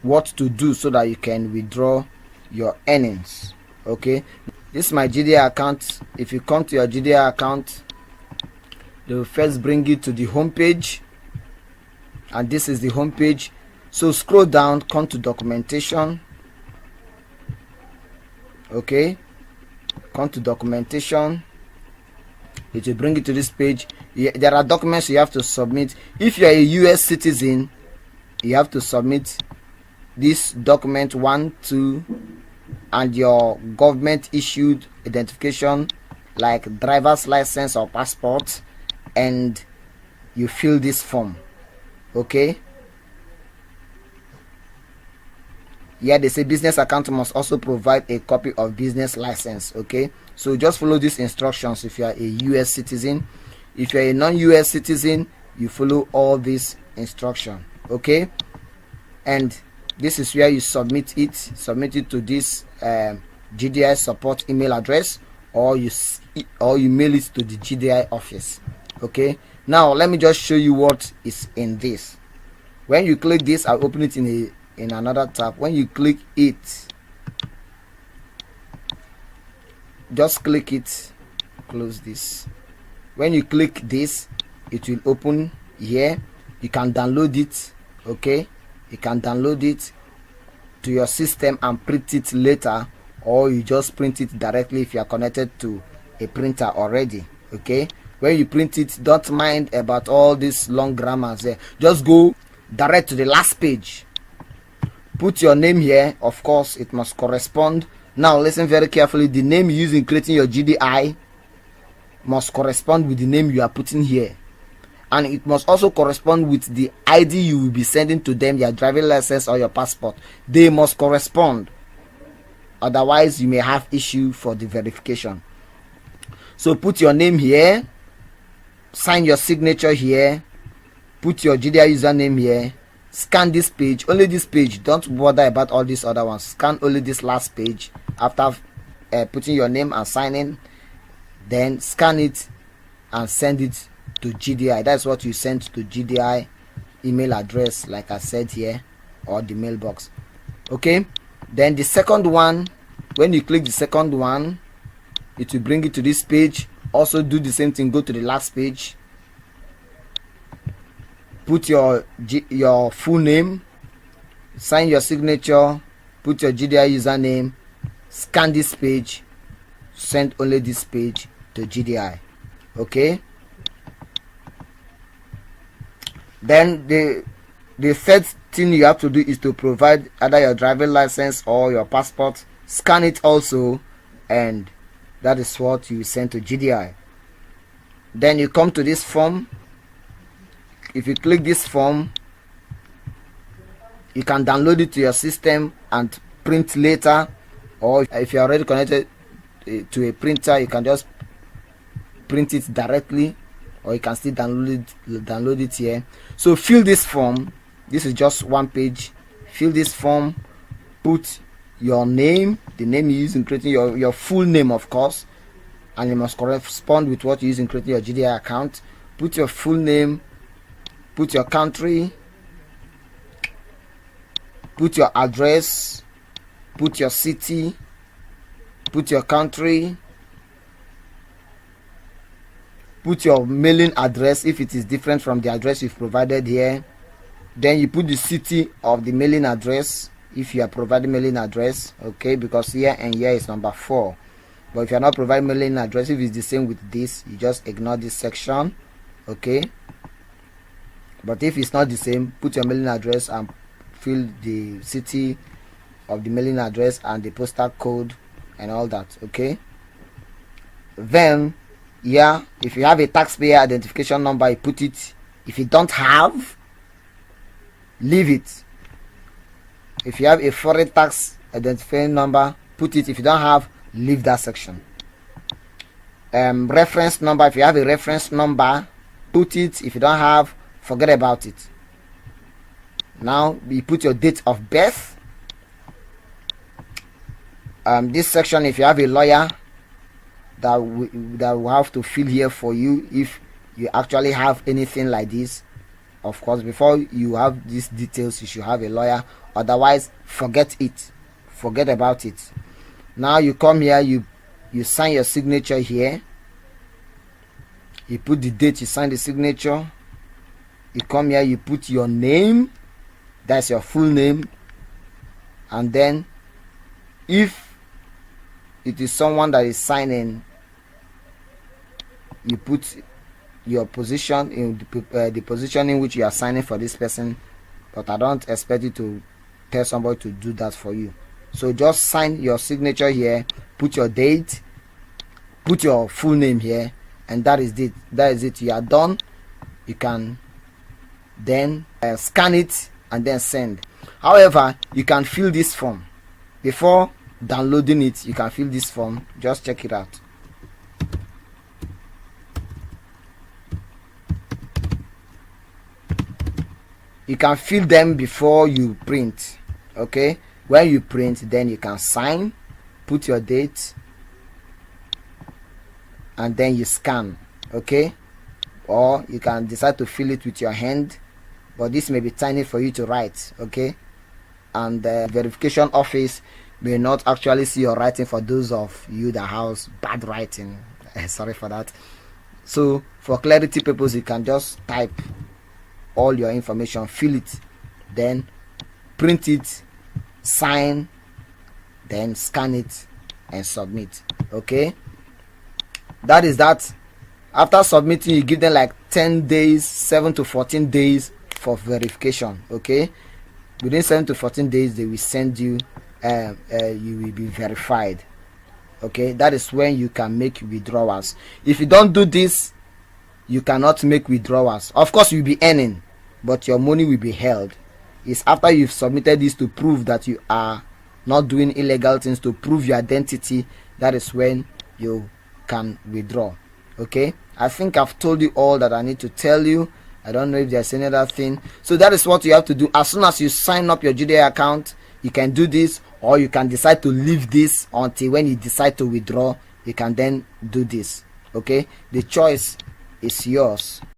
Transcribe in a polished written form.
what to do so that you can withdraw your earnings. Okay, this is my GDI account. If you come to your GDI account, they will first bring you to the home page, and this is the home page. So scroll down, come to documentation. Okay, come to documentation. It will bring you to this page. There are documents you have to submit. If you are a US citizen, you have to submit this document 1, 2, and your government issued identification like driver's license or passport, and you fill this form. Okay, yeah, they say business account must also provide a copy of business license. Okay, so just follow these instructions if you are a US citizen. If you are a non-US citizen, you follow all these instructions. Okay, and this is where you submit it to this GDI support email address, or you mail it to the GDI office. Okay, now let me just show you what is in this. When you click this, I'll open it in another tab. When you click it, just click it, close this. When you click this, it will open here. You can download it. Okay, you can download it to your system and print it later, or you just print it directly if you are connected to a printer already. Okay, when you print it, don't mind about all these long grammars there. Just go direct to the last page. Put your name here. Of course, it must correspond. Now listen very carefully. The name you use in creating your GDI must correspond with the name you are putting here, and it must also correspond with the ID you will be sending to them, your driving license or your passport. They must correspond, otherwise you may have issue for the verification. So put your name here, sign your signature here, put your GDI username here, scan this page, only this page, don't bother about all these other ones. Scan only this last page after putting your name and signing. Then scan it and send it to GDI. That's what you send to GDI email address, like I said here, or the mailbox. Okay, then the second one, when you click the second one, it will bring you to this page. Also do the same thing, go to the last page, put your full name, sign your signature, put your GDI username, scan this page, send only this page to GDI. Okay, then the third thing you have to do is to provide either your driving license or your passport. Scan it also, and that is what you send to GDI. Then you come to this form. If you click this form, you can download it to your system and print later, or if you're already connected to a printer, you can just print it directly, or you can still download it here. So fill this form. This is just one page. Fill this form, put your name, the name you use in creating your full name, of course, and it must correspond with what you use in creating your GDI account. Put your full name, put your country, put your address, put your city, put your country, put your mailing address if it is different from the address you've provided here. Then you put the city of the mailing address if you are providing mailing address. Okay, because here and here is number 4. But if you are not providing mailing address, if it's the same with this, you just ignore this section. Okay, but if it's not the same, put your mailing address and fill the city of the mailing address and the postal code and all that. Okay, then yeah, if you have a taxpayer identification number, you put it. If you don't have, leave it. If you have a foreign tax identification number, put it. If you don't have, leave that section. Reference number, if you have a reference number, put it. If you don't have, forget about it. Now you put your date of birth. This section, if you have a lawyer, that will have to fill here for you if you actually have anything like this. Of course, before you have these details, you should have a lawyer otherwise forget about it. Now you come here, you sign your signature here, you put the date you sign the signature, you come here, you put your name, that's your full name, and then if it is someone that is signing, you put your position in the position in which you are signing for this person, but I don't expect you to tell somebody to do that for you. So just sign your signature here, put your date, put your full name here, and that is it. You are done. You can then scan it and then send. However, you can fill this form before downloading it. You can fill this form. Just check it out. You can fill them before you print. Okay, when you print, then you can sign, put your date, and then you scan. Okay, or you can decide to fill it with your hand, but this may be tiny for you to write. Okay, and the verification office may not actually see your writing for those of you that have bad writing. Sorry for that. So for clarity purpose, you can just type all your information, fill it, then print it, sign, then scan it and submit. Okay, that is that. After submitting, you give them like 10 days, 7 to 14 days for verification. Okay, within 7 to 14 days they will send you, you will be verified. Okay, that is when you can make withdrawals. If you don't do this, you cannot make withdrawals. Of course you'll be earning, but your money will be held. It's after you've submitted this to prove that you are not doing illegal things, to prove your identity, that is when you can withdraw. Okay, I think I've told you all that I need to tell you. I don't know if there's any other thing. So that is what you have to do. As soon as you sign up your GDI account, you can do this, or you can decide to leave this until when you decide to withdraw. You can then do this. Okay, the choice is yours.